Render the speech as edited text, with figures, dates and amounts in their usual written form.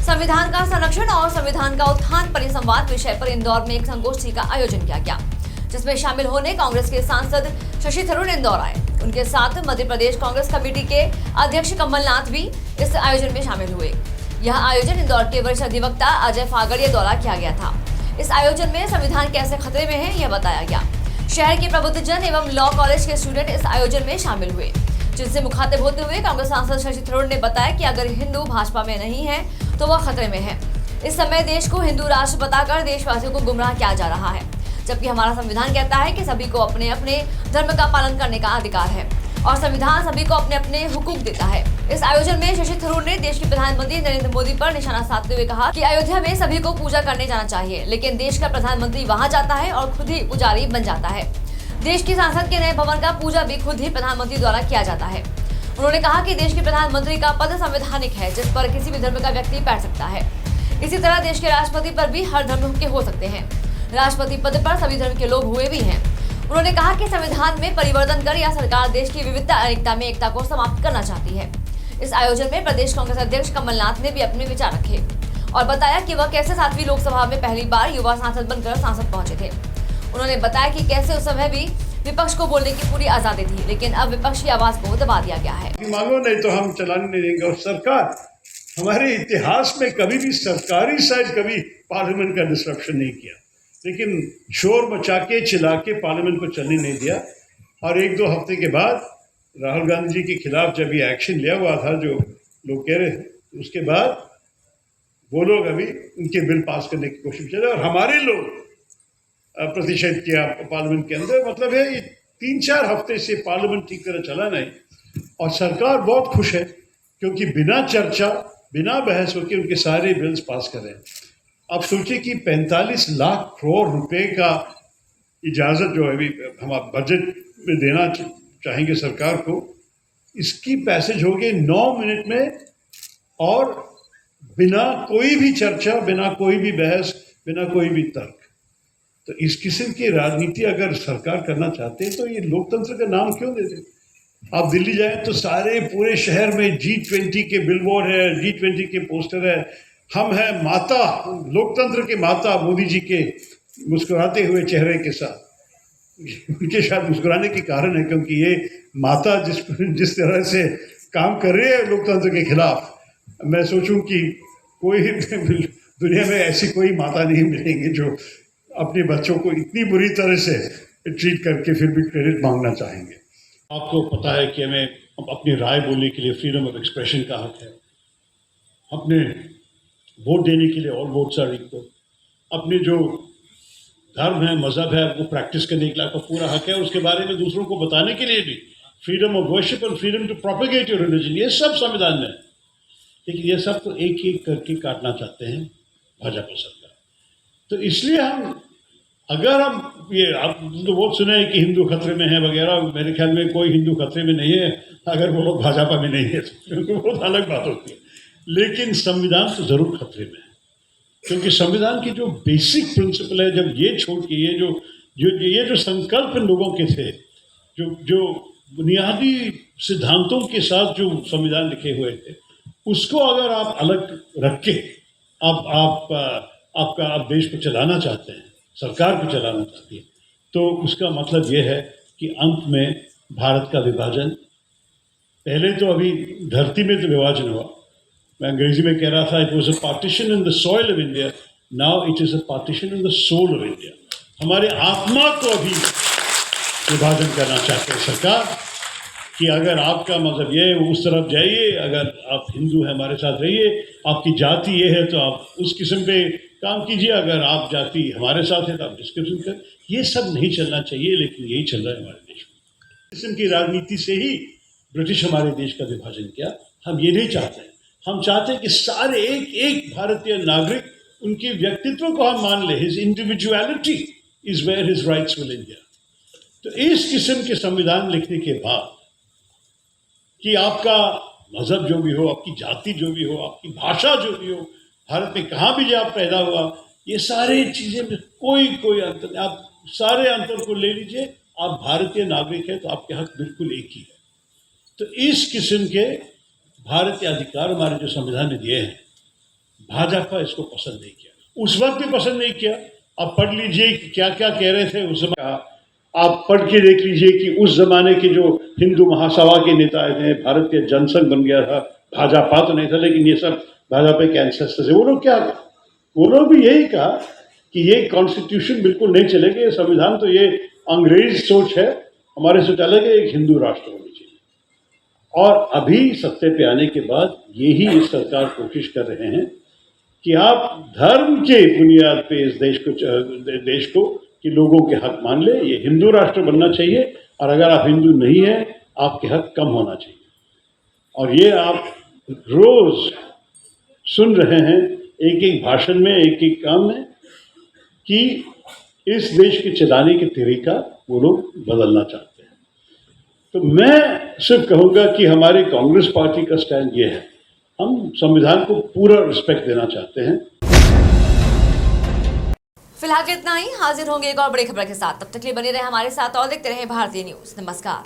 संविधान का संरक्षण और संविधान का उत्थान परिसंवाद विषय पर इंदौर में एक संगोष्ठी का आयोजन किया गया, जिसमें शामिल होने कांग्रेस के सांसद शशि थरूर इंदौर आए। उनके साथ मध्य प्रदेश कांग्रेस कमेटी के अध्यक्ष कमलनाथ भी इस आयोजन में शामिल हुए। यह आयोजन इंदौर के वरिष्ठ अधिवक्ता अजय फागड़िया द्वारा किया गया था। इस आयोजन में संविधान कैसे खतरे में है, यह बताया गया। शहर के प्रबुद्धजन एवं लॉ कॉलेज के स्टूडेंट इस आयोजन में शामिल हुए, जिनसे मुखातिब होते हुए कांग्रेस सांसद शशि थरूर ने बताया कि अगर हिंदू भाजपा में नहीं है तो वह खतरे में है। इस समय देश को हिंदू राष्ट्र बताकर देशवासियों को गुमराह किया जा रहा है, जबकि हमारा संविधान कहता है कि सभी को अपने अपने धर्म का पालन करने का अधिकार है और संविधान सभी को अपने अपने हुकूक देता है। इस आयोजन में शशि थरूर ने देश के प्रधानमंत्री नरेंद्र मोदी पर निशाना साधते हुए कहा कि अयोध्या में सभी को पूजा करने जाना चाहिए, लेकिन देश का प्रधानमंत्री वहां जाता है और खुद ही पुजारी बन जाता है। देश की संसद के नए भवन का पूजा भी खुद ही प्रधानमंत्री द्वारा किया जाता है। उन्होंने कहा कि देश के प्रधानमंत्री का पद संवैधानिक है, जिस पर किसी भी धर्म का व्यक्ति बैठ सकता है। इसी तरह देश के राष्ट्रपति पर भी हर धर्म के हो सकते हैं। राष्ट्रपति पद पर सभी धर्म के लोग हुए भी हैं। उन्होंने कहा कि संविधान में परिवर्तन कर या सरकार देश की विविधता अनेकता में एकता को समाप्त करना चाहती है। इस आयोजन में प्रदेश कांग्रेस अध्यक्ष कमलनाथ ने भी अपने विचार रखे और बताया कि वह कैसे 7वीं लोकसभा में पहली बार युवा सांसद बनकर सांसद पहुंचे थे। उन्होंने बताया कि कैसे उस समय भी विपक्ष को बोलने की पूरी आजादी थी, लेकिन अब विपक्ष की आवाज को दबा दिया गया है। मांगो नहीं तो हम चलाने नहीं देंगे। और सरकार, हमारे इतिहास में कभी भी सरकारी साइड कभी पार्लियामेंट का डिस्ट्रप्शन नहीं किया, लेकिन शोर मचा के चिल्ला के पार्लियामेंट को चलने नहीं दिया। और 1-2 हफ्ते के बाद राहुल गांधी जी के खिलाफ जब ये एक्शन लिया हुआ था, जो लोग कह रहे थे, उसके बाद वो लोग अभी उनके बिल पास करने की कोशिश कर रहे और हमारे लोग प्रतिषेध किया पार्लियामेंट के अंदर। मतलब है ये 3-4 हफ्ते से पार्लियामेंट ठीक तरह चला नहीं और सरकार बहुत खुश है, क्योंकि बिना चर्चा बिना बहस होकर उनके सारे बिल्स पास कर रहे हैं। आप सोचिए कि 45 लाख करोड़ रुपए का इजाज़त जो है अभी हम बजट में देना चाहेंगे सरकार को, इसकी पैसेज हो गई 9 मिनट में और बिना कोई भी चर्चा, बिना कोई भी बहस, बिना कोई भी तर्क। तो इस किस्म की राजनीति अगर सरकार करना चाहते हैं तो ये लोकतंत्र का नाम क्यों देते? आप दिल्ली जाएं तो सारे पूरे शहर में G20 के बिलबोर्ड है, G20 के पोस्टर है। हम हैं माता, लोकतंत्र के माता मोदी जी के मुस्कुराते हुए चेहरे के साथ। उनके शायद मुस्कुराने के कारण है क्योंकि ये माता जिस तरह से काम कर रही है लोकतंत्र के खिलाफ, मैं सोचूं कि कोई दुनिया में ऐसी कोई माता नहीं मिलेंगी जो अपने बच्चों को इतनी बुरी तरह से ट्रीट करके फिर भी क्रेडिट मांगना चाहेंगे। आपको पता है कि हमें अपनी राय बोलने के लिए फ्रीडम ऑफ एक्सप्रेशन का हक है, अपने वोट देने के लिए ऑल वोट्स आर इक्वल, अपने जो धर्म है, मजहब है, वो प्रैक्टिस करने के लिए आपका पूरा हक है, और उसके बारे में दूसरों को बताने के लिए भी फ्रीडम ऑफ वर्शिप और freedom to propagate your religion, ये सब संविधान में है। लेकिन ये सब तो एक एक करके काटना चाहते हैं भाजपा सरकार। तो इसलिए अगर हम ये आप तो बहुत सुने हैं कि हिंदू खतरे में है वगैरह, मेरे ख्याल में कोई हिंदू खतरे में नहीं है अगर वो लोग भाजपा में नहीं है, क्योंकि बहुत अलग बात होती है। लेकिन संविधान तो जरूर खतरे में है, क्योंकि संविधान की जो बेसिक प्रिंसिपल है, जब ये छोड़ के ये जो संकल्प लोगों के थे, जो बुनियादी सिद्धांतों के साथ जो संविधान लिखे हुए थे, उसको अगर आप अलग रख के आप देश को चलाना चाहते हैं, सरकार को चलाना चाहती है, तो उसका मतलब ये है कि अंत में भारत का विभाजन, पहले तो अभी धरती में तो विभाजन हुआ, मैं अंग्रेजी में कह रहा था, it was a partition in the soil of India, now it is a partition in the soul of India. हमारे आत्मा को अभी विभाजन करना चाहते हैं सरकार, कि अगर आपका मजहब ये है उस तरफ जाइए, अगर आप हिंदू हैं हमारे साथ रहिए, आपकी जाति ये है तो आप उस किस्म पे काम कीजिए, अगर आप जाति हमारे साथ है तो आप इस किस्म कर। ये सब नहीं चलना चाहिए, लेकिन यही चल रहा है हमारे देश में। किस्म की राजनीति से ही ब्रिटिश हमारे देश का विभाजन किया। हम ये नहीं चाहते हैं, हम चाहते हैं कि सारे एक भारतीय नागरिक, उनके व्यक्तित्व को हम मान ले, his individuality is where his rights will India. तो इस किस्म के संविधान लिखने के बाद कि आपका मजहब जो भी हो, आपकी जाति जो भी हो, आपकी भाषा जो भी हो, भारत में कहाँ भी आप पैदा हुआ, ये सारी चीज़ें में कोई अंतर नहीं। आप सारे अंतर को ले लीजिए, आप भारतीय नागरिक हैं तो आपके हक बिल्कुल एक ही है। तो इस किस्म के भारतीय अधिकार हमारे जो संविधान ने दिए हैं, भाजपा इसको पसंद नहीं किया, उस वक्त भी पसंद नहीं किया। अब पढ़ लीजिए कि क्या क्या कह रहे थे उस समय, आप पढ़ के देख लीजिए कि उस जमाने के जो हिंदू महासभा के नेता थे, भारतीय जनसंघ बन गया था, भाजपा तो नहीं था लेकिन ये सब भाजपा के एंसेस्टर्स है, वो लोग क्या, वो लोग भी यही कहा कि ये कॉन्स्टिट्यूशन बिल्कुल नहीं चलेगा, ये संविधान तो ये अंग्रेज सोच है, हमारे सोच अलग है, एक हिंदू राष्ट्र होनी चाहिए। और अभी सत्ते पे आने के बाद यही इस सरकार कोशिश कर रहे हैं कि आप धर्म के बुनियाद पे इस देश को कि लोगों के हक मान ले, ये हिंदू राष्ट्र बनना चाहिए, और अगर आप हिंदू नहीं है आपके हक कम होना चाहिए। और ये आप रोज सुन रहे हैं एक एक भाषण में, एक एक काम में, कि इस देश के चलाने के तरीका वो लोग बदलना चाहते हैं। तो मैं सिर्फ कहूँगा कि हमारी कांग्रेस पार्टी का स्टैंड ये है, हम संविधान को पूरा रिस्पेक्ट देना चाहते हैं। फिलहाल इतना ही, हाजिर होंगे एक और बड़ी खबर के साथ। तब तक के लिए बने रहे हमारे साथ और देखते रहे भारतीय न्यूज। नमस्कार।